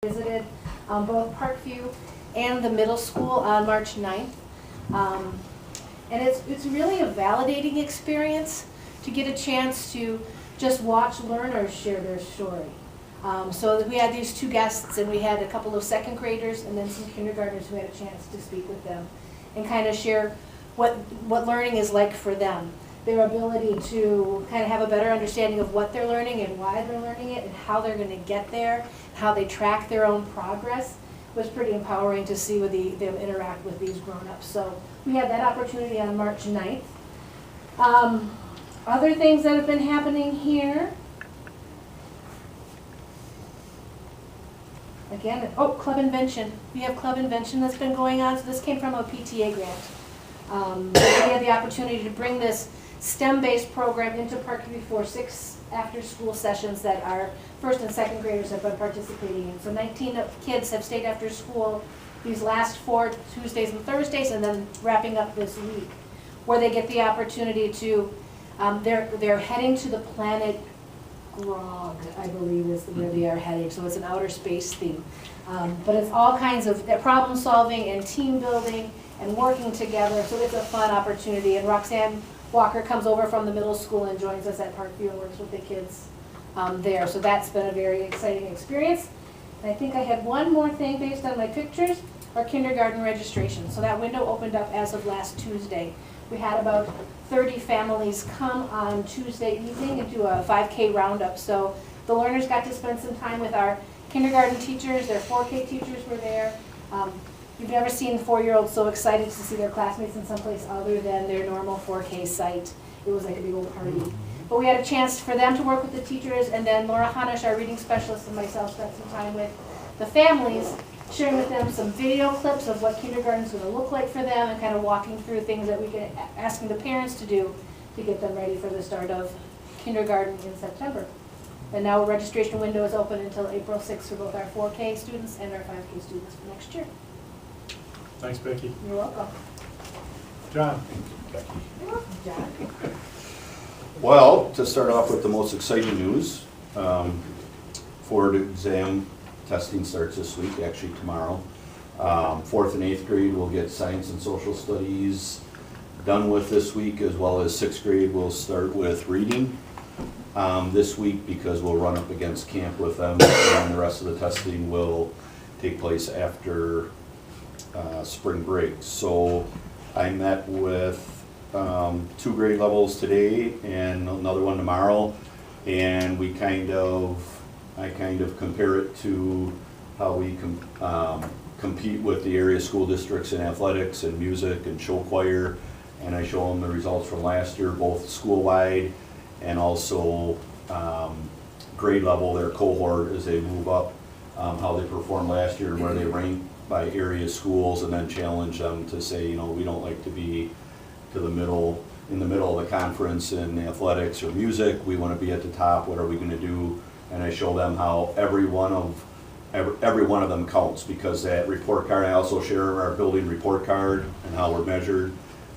Visited both Parkview and the middle school on March 9th. And it's really a validating experience to get a chance to just watch learners share their story. So we had these two guests, and we had a couple of second graders and then some kindergartners who had a chance to speak with them and kind of share what learning is like for them. Their ability to kind of have a better understanding of what they're learning and why they're learning it and how they're going to get there, how they track their own progress was pretty empowering to see with them interact with these grown-ups. So we had that opportunity on March 9th. Other things that have been happening here. Again, Club Invention. We have Club Invention that's been going on. So this came from a PTA grant. We had the opportunity to bring this STEM-based program into Parkview for 6 after-school sessions that our first and second graders have been participating in. So 19 kids have stayed after school these last 4 Tuesdays and Thursdays, and then wrapping up this week, where they get the opportunity to, they're heading to the planet Grog, I believe is where they are heading. So it's an outer space theme. But it's all kinds of problem solving and team building and working together. So it's a fun opportunity. And Roxanne Walker comes over from the middle school and joins us at Parkview and works with the kids there. So that's been a very exciting experience. And I think I had one more thing based on my pictures, our kindergarten registration. So that window opened up as of last Tuesday. We had about 30 families come on Tuesday evening and do a 5K roundup. So the learners got to spend some time with our kindergarten teachers. Their 4K teachers were there. You've never seen 4-year-olds so excited to see their classmates in someplace other than their normal 4K site. It was like a big old party. But we had a chance for them to work with the teachers, and then Laura Hanish, our reading specialist, and myself spent some time with the families, sharing with them some video clips of what kindergarten is going to look like for them, and kind of walking through things that we can, asking the parents to do to get them ready for the start of kindergarten in September. And now a registration window is open until April 6th for both our 4K students and our 5K students for next year. Thanks, Becky. You're welcome. John. You're welcome, John. Well, to start off with the most exciting news, Ford exam testing starts this week, actually tomorrow. 4th and 8th grade will get science and social studies done with this week, as well as 6th grade will start with reading this week, because we'll run up against camp with them, and the rest of the testing will take place after spring break. So I met with 2 grade levels today and another one tomorrow, and I kind of compare it to how we compete with the area school districts in athletics and music and show choir, and I show them the results from last year, both school-wide and also grade level, their cohort as they move up, how they performed last year and where they ranked by area schools, and then challenge them to say, you know, we don't like to be in the middle of the conference in athletics or music. We want to be at the top. What are we going to do? And I show them how every one of them counts, because that report card, I also share our building report card and how we're measured.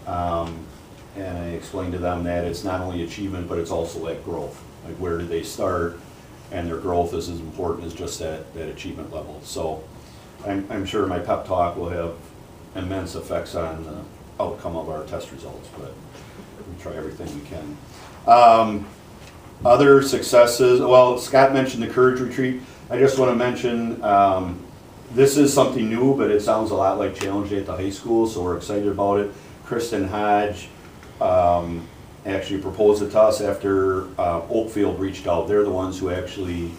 And I explain to them that it's not only achievement, but it's also that growth. Like, where did they start? And their growth is as important as just that achievement level. So I'm sure my pep talk will have immense effects on the outcome of our test results, but we try everything we can. Other successes, well, Scott mentioned the Courage Retreat. I just want to mention, this is something new, but it sounds a lot like Challenge Day at the high school, so we're excited about it. Kristen Hodge actually proposed it to us after Oakfield reached out. They're the ones who actually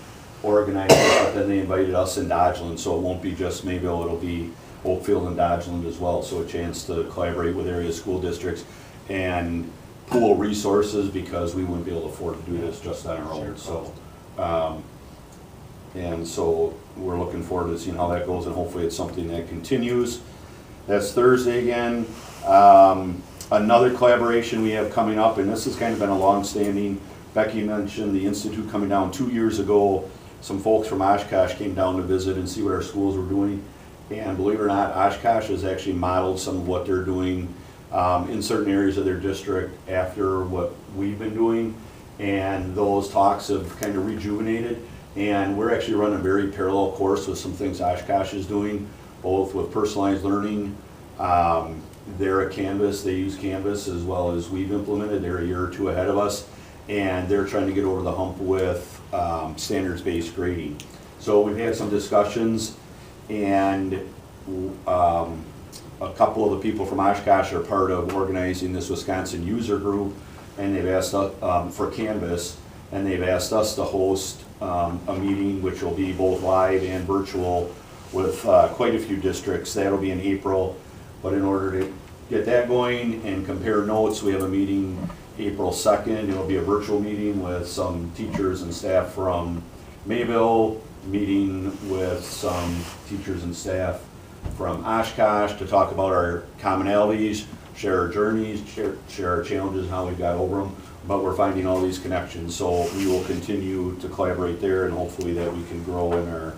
organized it, but then they invited us in Dodgeland, so it won't be just Mayville, it'll be Oakfield and Dodgeland as well, so a chance to collaborate with area school districts and pool resources, because we wouldn't be able to afford to do this just on our own. So, and so we're looking forward to seeing how that goes, and hopefully it's something that continues. That's Thursday again. Another collaboration we have coming up, and this has kind of been a long-standing, Becky mentioned the Institute coming down 2 years ago. Some folks from Oshkosh came down to visit and see what our schools were doing. And believe it or not, Oshkosh has actually modeled some of what they're doing in certain areas of their district after what we've been doing. And those talks have kind of rejuvenated. And we're actually running a very parallel course with some things Oshkosh is doing, both with personalized learning. They're at Canvas, they use Canvas as well as we've implemented. They're a year or two ahead of us, and they're trying to get over the hump with standards-based grading. So we've had some discussions, and a couple of the people from Oshkosh are part of organizing this Wisconsin user group, and they've asked us for Canvas, and they've asked us to host a meeting which will be both live and virtual with quite a few districts. That'll be in April, but in order to get that going and compare notes, we have a meeting April 2nd. It'll be a virtual meeting with some teachers and staff from Mayville, meeting with some teachers and staff from Oshkosh to talk about our commonalities, share our journeys, share our challenges and how we got over them. But we're finding all these connections, so we will continue to collaborate there, and hopefully that we can grow in our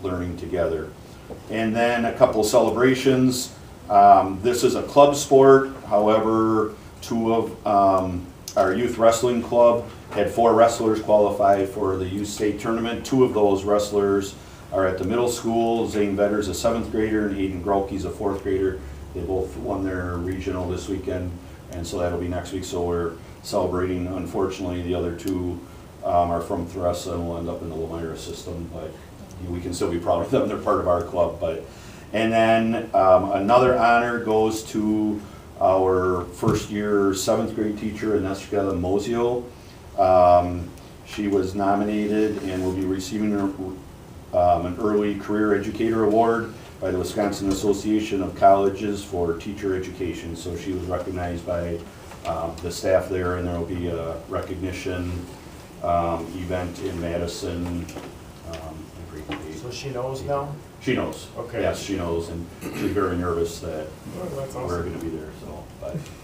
learning together. And then a couple of celebrations. This is a club sport, however, two of our youth wrestling club had 4 wrestlers qualify for the youth state tournament. 2 of those wrestlers are at the middle school. Zane Vedder's a 7th grader and Aiden Grolke's a 4th grader. They both won their regional this weekend, and so that'll be next week. So we're celebrating. Unfortunately, the other 2 are from Thressa and will end up in the Lemira system, but we can still be proud of them. They're part of our club. And then another honor goes to our first year 7th grade teacher, Aneska Mosio. She was nominated and will be receiving an Early Career Educator Award by the Wisconsin Association of Colleges for Teacher Education. So she was recognized by the staff there, and there will be a recognition event in Madison. So she knows now? She knows. Okay. Yes, she knows, and she's very nervous that That's awesome. we're going to be there.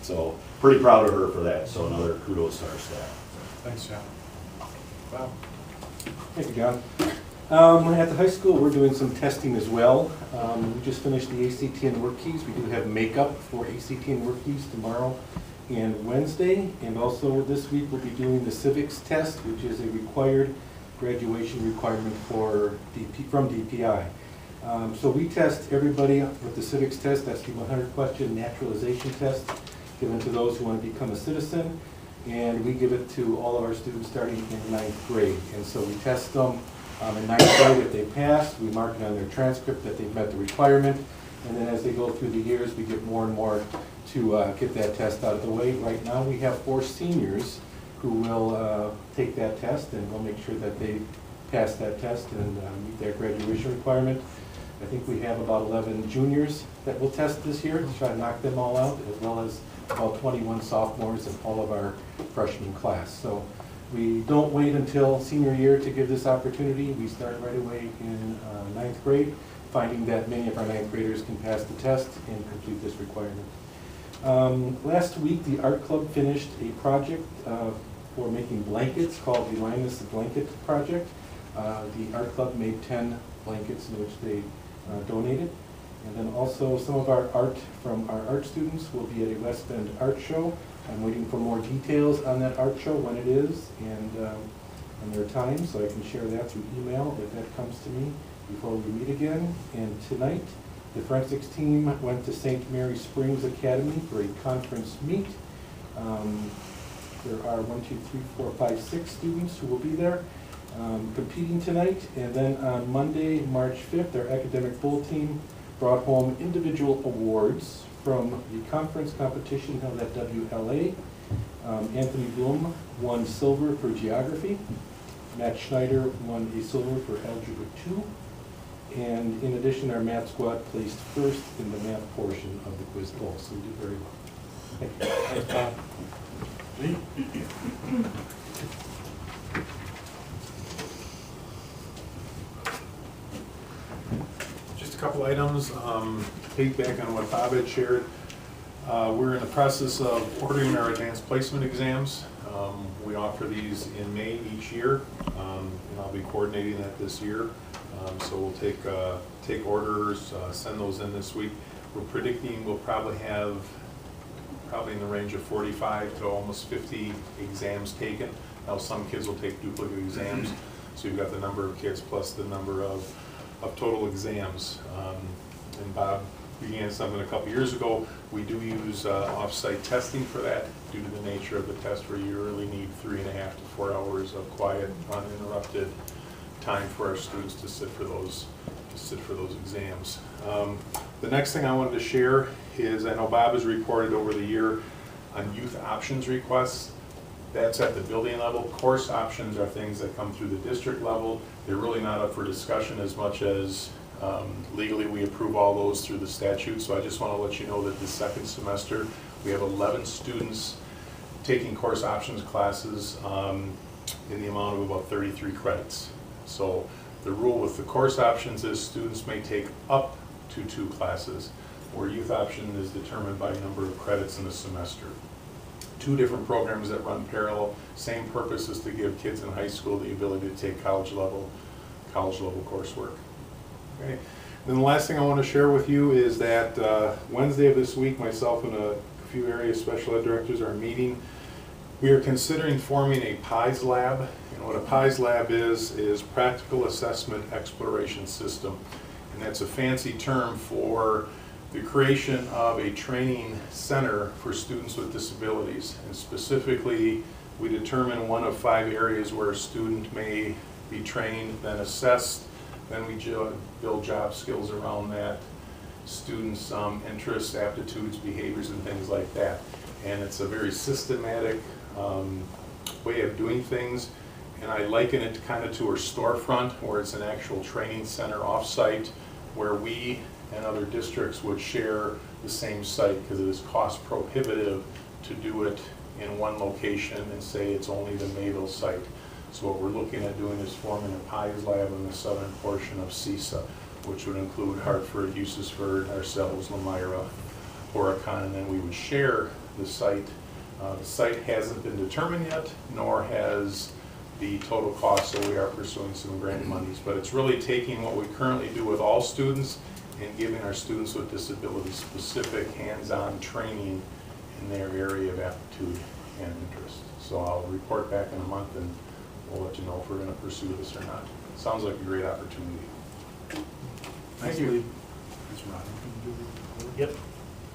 So pretty proud of her for that. So another kudos to our staff. Thanks, John. Wow. Thank you, John. At the high school, we're doing some testing as well. We just finished the ACT and work keys. We do have makeup for ACT and work keys tomorrow and Wednesday. And also this week, we'll be doing the civics test, which is a required graduation requirement from DPI. So we test everybody with the civics test. That's the 100-question naturalization test given to those who want to become a citizen. And we give it to all of our students starting in 9th grade. And so we test them in 9th grade. If they pass, we mark it on their transcript that they've met the requirement. And then as they go through the years, we get more and more to get that test out of the way. Right now, we have 4 seniors who will take that test, and we'll make sure that they pass that test and meet their graduation requirement. I think we have about 11 juniors that will test this year to try to knock them all out, as well as about 21 sophomores and all of our freshman class. So we don't wait until senior year to give this opportunity. We start right away in 9th grade, finding that many of our 9th graders can pass the test and complete this requirement. Last week, the art club finished a project for making blankets called the Linus Blanket Project. The art club made 10 blankets in which they donated. And then also some of our art from our art students will be at a West Bend art show. I'm waiting for more details on that art show, when it is, and their time, so I can share that through email if that comes to me before we meet again. And tonight, the forensics team went to St. Mary Springs Academy for a conference meet. There are 6 students who will be there competing tonight. And then on Monday, March 5th, our academic bull team brought home individual awards from the conference competition held at WLA. Anthony Bloom won silver for geography. Matt Schneider won a silver for algebra 2. And in addition, our math squad placed first in the math portion of the quiz bowl, so we did very well. Thank you. Thanks, Bob. Lee? Just a couple items, piggyback on what Bob had shared. We're in the process of ordering our advanced placement exams. We offer these in May each year, and I'll be coordinating that this year. So we'll take orders, send those in this week. We're predicting we'll probably have in the range of 45 to almost 50 exams taken. Now some kids will take duplicate exams, So you've got the number of kids plus the number of total exams. And Bob began something a couple years ago. We do use off-site testing for that due to the nature of the test, where you really need 3.5 to 4 hours of quiet, uninterrupted time for our students to sit for those exams. The next thing I wanted to share is, I know Bob has reported over the year on youth options requests. That's at the building level. Course options are things that come through the district level. They're really not up for discussion as much as legally we approve all those through the statute. So I just want to let you know that this second semester we have 11 students taking course options classes in the amount of about 33 credits. So the rule with the course options is students may take up to 2 classes, where youth option is determined by number of credits in the semester. 2 different programs that run parallel. Same purpose is to give kids in high school the ability to take college level coursework. Okay. Then the last thing I want to share with you is that Wednesday of this week, myself and a few area special ed directors are meeting. We are considering forming a PIES lab. And what a PIES lab is Practical Assessment Exploration System. And that's a fancy term for the creation of a training center for students with disabilities. And specifically, we determine one of 5 areas where a student may be trained, then assessed, then we build job skills around that, students' interests, aptitudes, behaviors, and things like that. And it's a very systematic way of doing things. And I liken it kind of to a storefront, where it's an actual training center off-site, where we and other districts would share the same site, because it is cost prohibitive to do it in one location and say it's only the Mayville site. So what we're looking at doing is forming a PIES lab in the southern portion of CISA, which would include Hartford, Eustisford, ourselves, Lamira, Horicon, and then we would share the site. The site hasn't been determined yet, nor has the total cost, so we are pursuing some grant monies. But it's really taking what we currently do with all students and giving our students with disabilities specific hands-on training in their area of aptitude and interest. So I'll report back in a month and we'll let you know if we're going to pursue this or not. Sounds like a great opportunity. Thank you. Thanks, Ron. Yep.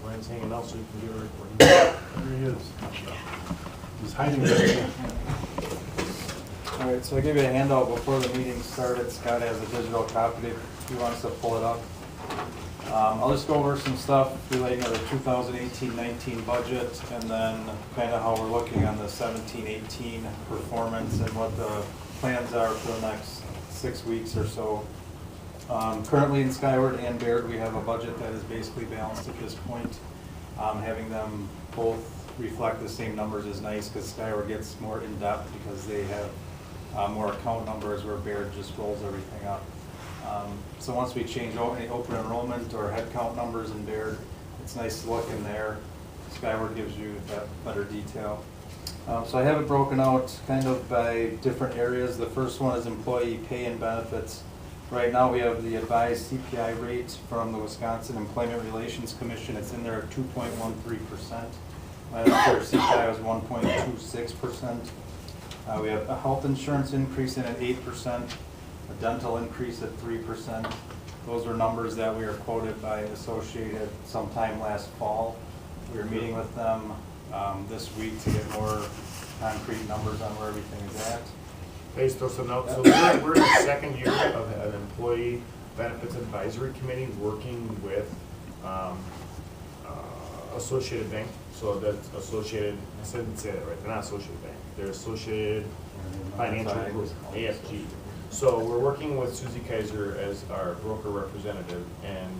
Ryan's hanging out so you can do a recording. There he is. He's hiding there. All right, so I gave you a handout before the meeting started. Scott has a digital copy if he wants to pull it up. I'll just go over some stuff relating to the 2018-19 budget, and then kind of how we're looking on the 17-18 performance and what the plans are for the next 6 weeks or so. Currently in Skyward and Baird, we have a budget that is basically balanced at this point. Having them both reflect the same numbers is nice, because Skyward gets more in-depth because they have more account numbers, where Baird just rolls everything up. So once we change any open enrollment or head count numbers in Baird, it's nice to look in there. Skyward gives you that better detail. So I have it broken out kind of by different areas. The first one is employee pay and benefits. Right now we have the advised CPI rate from the Wisconsin Employment Relations Commission. It's in there at 2.13%. Last year CPI was 1.26%. We have a health insurance increase in at 8%. A dental increase at 3%. Those were numbers that we were quoted by Associated sometime last fall. We were meeting with them this week to get more concrete numbers on where everything is at. Hey, throw some notes. So we're in the second year of an employee benefits advisory committee working with Associated Bank. So that's Associated, I didn't say that right, they're not Associated Bank. They're Associated Financial Group, AFG. So we're working with Susie Kaiser as our broker representative, and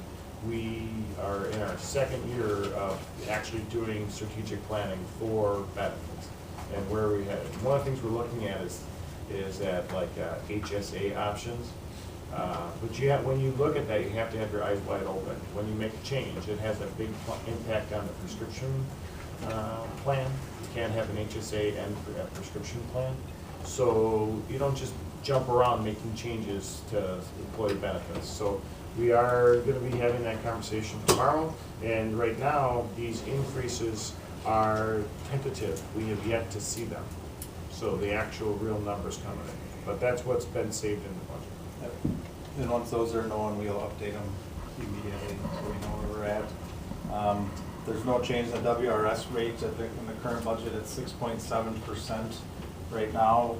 we are in our second year of actually doing strategic planning for benefits and where we head. One of the things we're looking at is at like HSA options. But you have, when you look at that, you have to have your eyes wide open. When you make a change, it has a big impact on the prescription plan. You can't have an HSA and a prescription plan. So you don't just jump around making changes to employee benefits. So we are going to be having that conversation tomorrow. And right now, these increases are tentative. We have yet to see them. So the actual real numbers coming in. but that's what's been saved in the budget. Yep. And once those are known, we'll update them immediately, so we know where we're at. There's no change in the WRS rate in the current budget at 6.7% right now.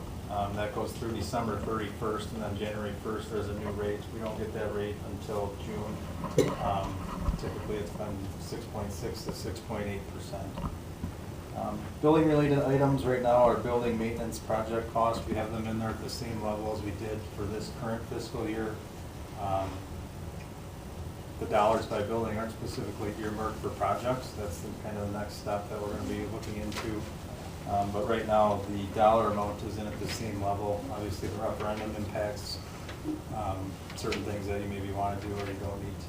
That goes through December 31st, and then January 1st, there's a new rate. We don't get that rate until June. Typically, it's been 6.6 to 6.8%. Building related items right now are building maintenance project costs. We have them in there at the same level as we did for this current fiscal year. The dollars by building aren't specifically earmarked for projects. That's the kind of the next step that we're going to be looking into. But right now, the dollar amount is in at the same level. Obviously, the referendum impacts certain things that you maybe want to do or you don't need to.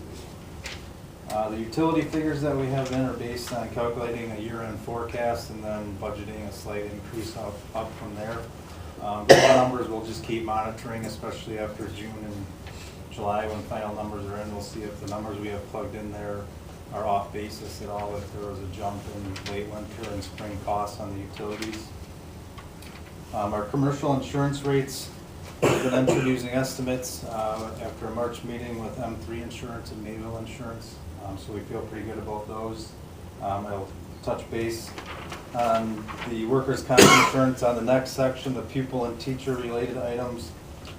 The utility figures that we have in are based on calculating a year-end forecast and then budgeting a slight increase up from there. Those numbers we'll just keep monitoring, especially after June and July when final numbers are in. We'll see if the numbers we have plugged in there are off basis at all, if there was a jump in late winter and spring costs on the utilities. Our commercial insurance rates, we've been entered using estimates after a March meeting with M3 Insurance and Mayville Insurance, so we feel pretty good about those. I'll touch base on the workers' comp insurance on the next section, the pupil and teacher related items.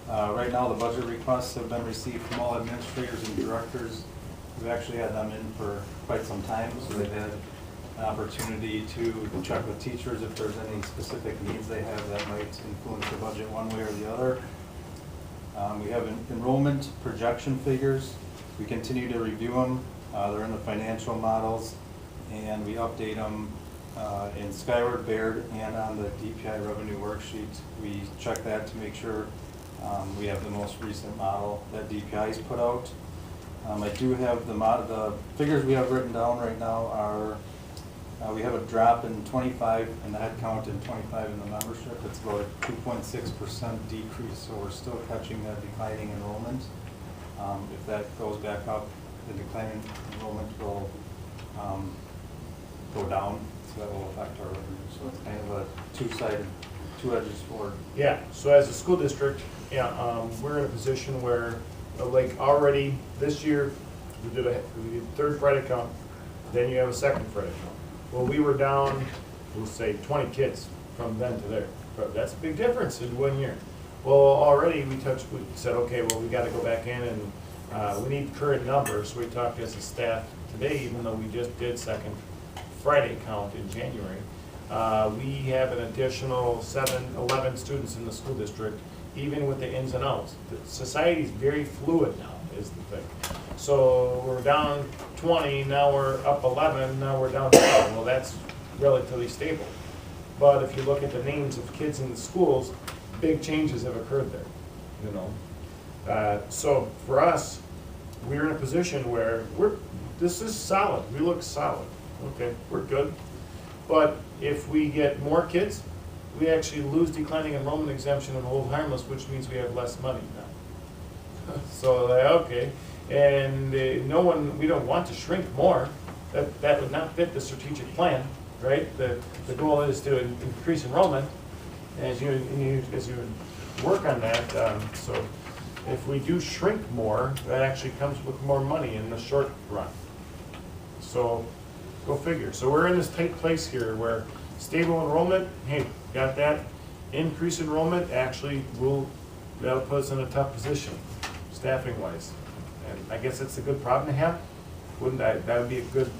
Right now, the budget requests have been received from all administrators and directors. We've actually had them in for quite some time, so they've had an opportunity to check with teachers if there's any specific needs they have that might influence the budget one way or the other. We have enrollment projection figures. We continue to review them. They're in the financial models, and we update them in Skyward, Baird, and on the DPI revenue worksheet. We check that to make sure we have the most recent model that DPI's put out. I do have the figures we have written down right now are, we have a drop in 25 in the head count and 25 in the membership. It's about a 2.6% decrease, so we're still catching that declining enrollment. If that goes back up, the declining enrollment will go down, so that will affect our revenue. So it's kind of a two-sided, two-edged sword. Yeah, so as a school district, we're in a position where, like already this year, we did third Friday count, then you have a second Friday count. Well, we were down, we'll say 20 kids from then to there. But that's a big difference in 1 year. Well, already we said, okay, well, we got to go back in and we need current numbers. So we talked as a staff today, even though we just did second Friday count in January. We have an additional 11 students in the school district, even with the ins and outs. The society is very fluid now, is the thing. So we're down 20, now we're up 11, now we're down 12. Well, that's relatively stable. But if you look at the names of kids in the schools, big changes have occurred there, you know. So for us, we're in a position where this is solid. We look solid. Okay, we're good. But if we get more kids, we actually lose declining enrollment exemption and hold harmless, which means we have less money now. So, okay, and we don't want to shrink more. That would not fit the strategic plan, right? The goal is to increase enrollment as you work on that. So if we do shrink more, that actually comes with more money in the short run. So go figure. So we're in this tight place here where stable enrollment, hey, got that. Increase enrollment, actually that'll put us in a tough position, staffing wise. And I guess it's a good problem to have. Wouldn't that would be a good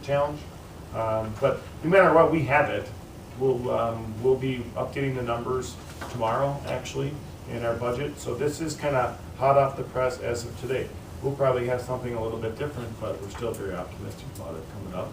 challenge? But no matter what, we have it. We'll be updating the numbers tomorrow, actually, in our budget. So this is kind of hot off the press as of today. We'll probably have something a little bit different, but we're still very optimistic about it coming up.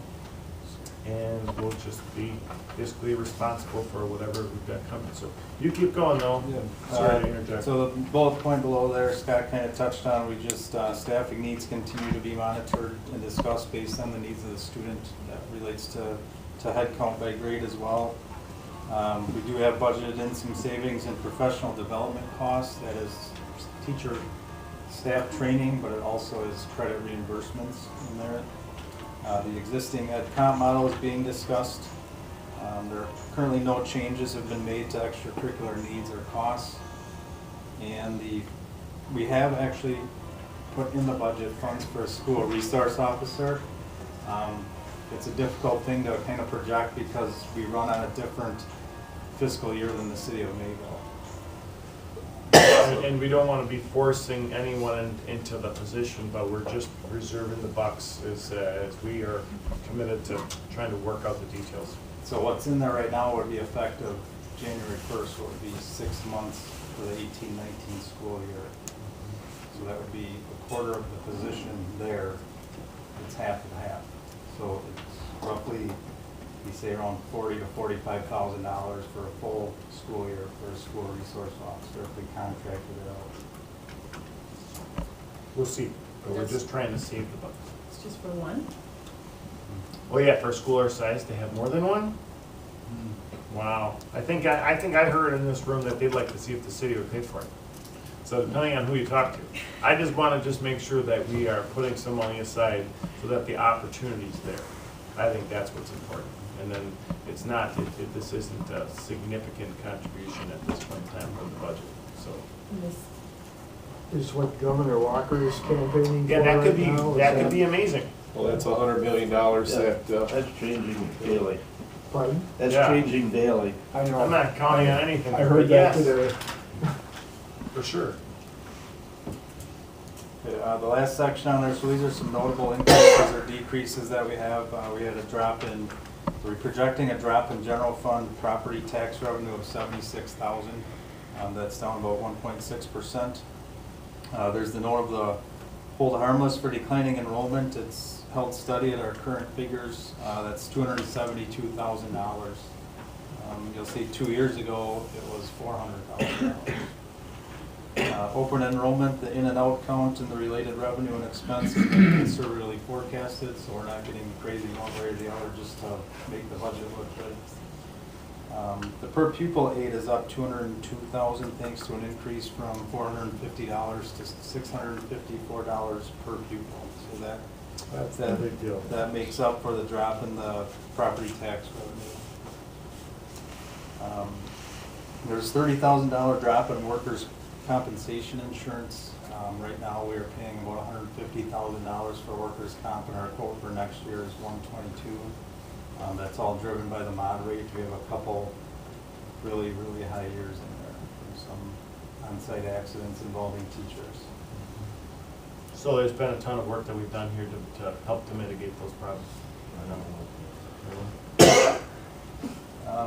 And we'll just be basically responsible for whatever we've got coming. So you keep going though. Yeah. Sorry to interject. So the bullet point below there, Scott kind of touched on, we just, staffing needs continue to be monitored and discussed based on the needs of the student. That relates to head count by grade as well. We do have budgeted in some savings in professional development costs. That is teacher staff training, but it also is credit reimbursements in there. The existing ed comp model is being discussed. There are currently no changes have been made to extracurricular needs or costs. And we have actually put in the budget funds for a school resource officer. It's a difficult thing to kind of project because we run on a different fiscal year than the city of Mayville. And we don't want to be forcing anyone into the position, but we're just reserving the bucks as we are committed to trying to work out the details. So what's in there right now would be effective January 1st, so it would be 6 months for the 18-19 school year. So that would be a quarter of the position there. It's half and half. So it's roughly, we say around $40,000 to $45,000 for a full school year for a school resource officer if we contracted it out. We'll see, but we're just trying to save the bucks. It's just for one? Oh yeah, for a school our size, they have more than one? Wow, I think I heard in this room that they'd like to see if the city would pay for it. So depending on who you talk to, I just want to make sure that we are putting some money aside so that the opportunity's there. I think that's what's important. And then it's not, this isn't a significant contribution at this point in time for the budget, so. Is what Governor Walker is campaigning for Yeah, that could right be, now? that could be amazing. Well, that's $100 million that, That's changing daily. Pardon? That's Yeah. changing daily. I know. I'm not counting on anything. I heard that Yes, today. for sure. Okay, the last section on there, so these are some notable increases or decreases that we have. We had a drop in, we're projecting a drop in general fund property tax revenue of $76,000. That's down about 1.6%. There's the note of the hold harmless for declining enrollment. It's held steady at our current figures. That's $272,000. You'll see 2 years ago, it was $400,000. Open enrollment, the in and out count and the related revenue and expense is conservatively forecasted, so we're not getting crazy one way or the other just to make the budget look good. The per pupil aid is up $202,000 thanks to an increase from $450 to $654 per pupil. So That's a big deal. that makes up for the drop in the property tax revenue. There's $30,000 drop in workers' compensation insurance. Right now, we are paying about $150,000 for workers' comp, and our quote for next year is $122,000. That's all driven by the mod rate. We have a couple really, really high years in there. There's some on-site accidents involving teachers. So there's been a ton of work that we've done here to help to mitigate those problems.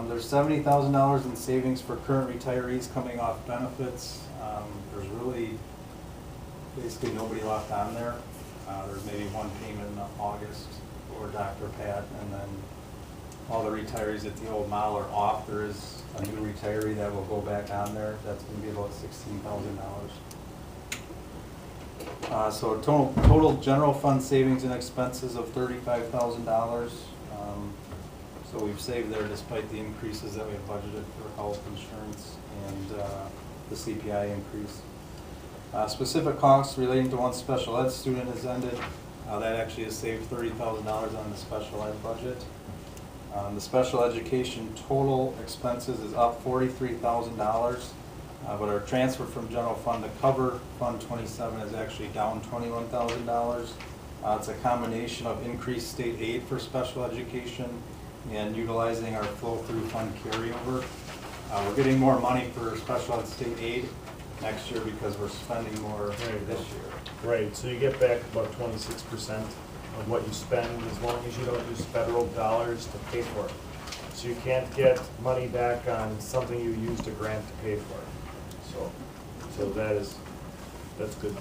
There's $70,000 in savings for current retirees coming off benefits. There's really basically nobody left on there. There's maybe one payment in August for Dr. Pat, and then all the retirees at the old model are off. There is a new retiree that will go back on there. That's going to be about $16,000. So total general fund savings and expenses of $35,000. So we've saved there despite the increases that we have budgeted for health insurance and the CPI increase. Specific costs relating to one special ed student has ended. That actually has saved $30,000 on the special ed budget. The special education total expenses is up $43,000, but our transfer from general fund to cover Fund 27 is actually down $21,000. It's a combination of increased state aid for special education and utilizing our flow-through fund carryover. We're getting more money for special ed state aid next year because we're spending more this year. Right, so you get back about 26% of what you spend as long as you don't use federal dollars to pay for it. So you can't get money back on something you used a grant to pay for it. So that's good.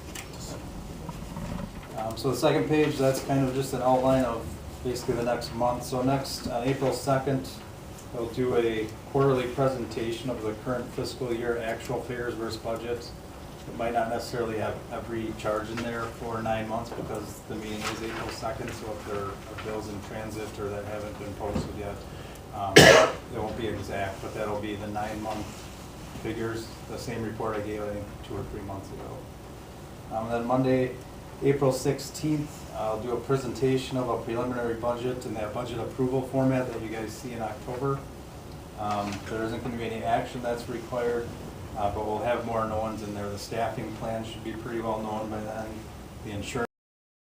So the second page, that's kind of just an outline of basically the next month. So next, on April 2nd, we'll do a quarterly presentation of the current fiscal year actual figures versus budget. It might not necessarily have every charge in there for 9 months because the meeting is April 2nd, so if there are bills in transit or that haven't been posted yet, it won't be exact, but that'll be the 9-month figures, the same report I gave, I think, 2 or 3 months ago. And then Monday, April 16th, I'll do a presentation of a preliminary budget in that budget approval format that you guys see in October. There isn't going to be any action that's required. But we'll have more knowns in there. The staffing plan should be pretty well known by then. The insurance